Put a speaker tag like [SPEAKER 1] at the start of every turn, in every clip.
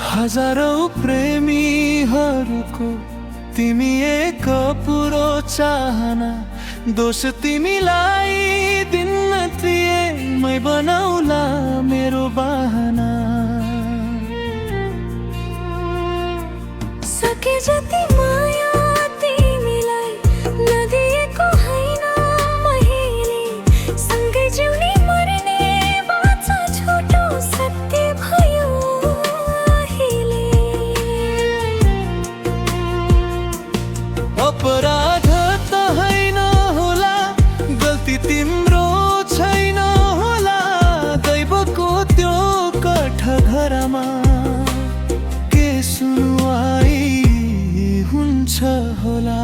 [SPEAKER 1] हजारौं प्रेमीहरूको तिमी एक पुरो चाहना, दोष तिमीलाई दिन्न थिए, मै बनाउला मेरो बहाना।
[SPEAKER 2] सके जति माया तिमीलाई नदिएको हैन मैले, सँगै जिउने मर्ने बाचा छोटो सत्य भयो।
[SPEAKER 1] अपराध त हैन होला, गल्ती तिम्रो छैन होला, दैवको त्यो कठघरमा के सुनुवाई हुन्छ होला।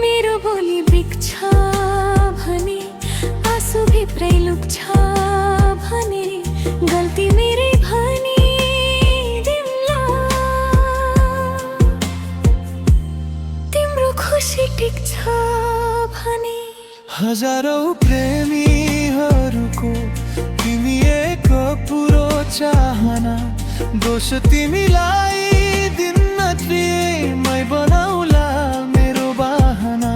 [SPEAKER 2] मेरो बोली बिग्छ भने आँसु भित्रै लुक्छ भने, गल्ती मेरै भने खुसी टिक्छ भने।
[SPEAKER 1] हजारौं प्रेमीहरूको तिमी एक पुरो चाहना, दोष तिमीलाई दिन्न थिए, मै बनाउला मेरो बहाना।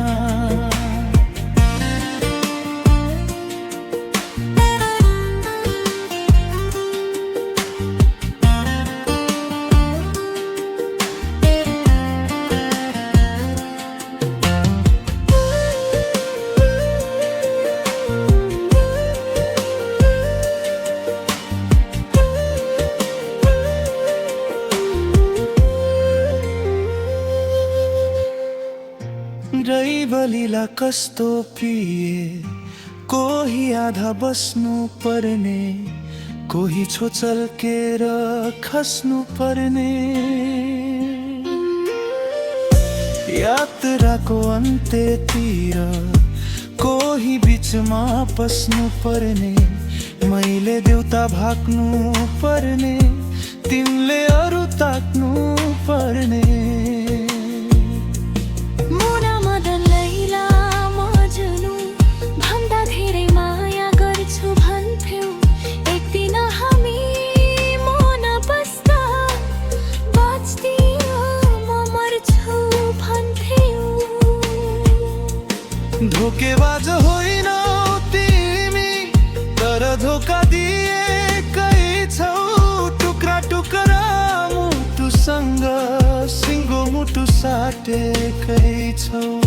[SPEAKER 1] रैवलीला कस्तो पिए, कोही आधा बस्नु पर्ने, कोही छोचल्केर खस्नु पर्ने। यात्राको अन्त्यतिर कोही बिचमा पस्नु पर्ने, मैले देउता भाग्नु पर्ने, तिमीले अरू ताक्नु पर्ने। धोकेबाज होइनौ तिमी, तर धोका दिएकै छौ। टुक्रा टुक्रा मुटुसँग सिङ्गो मुटु साटेकै छौ।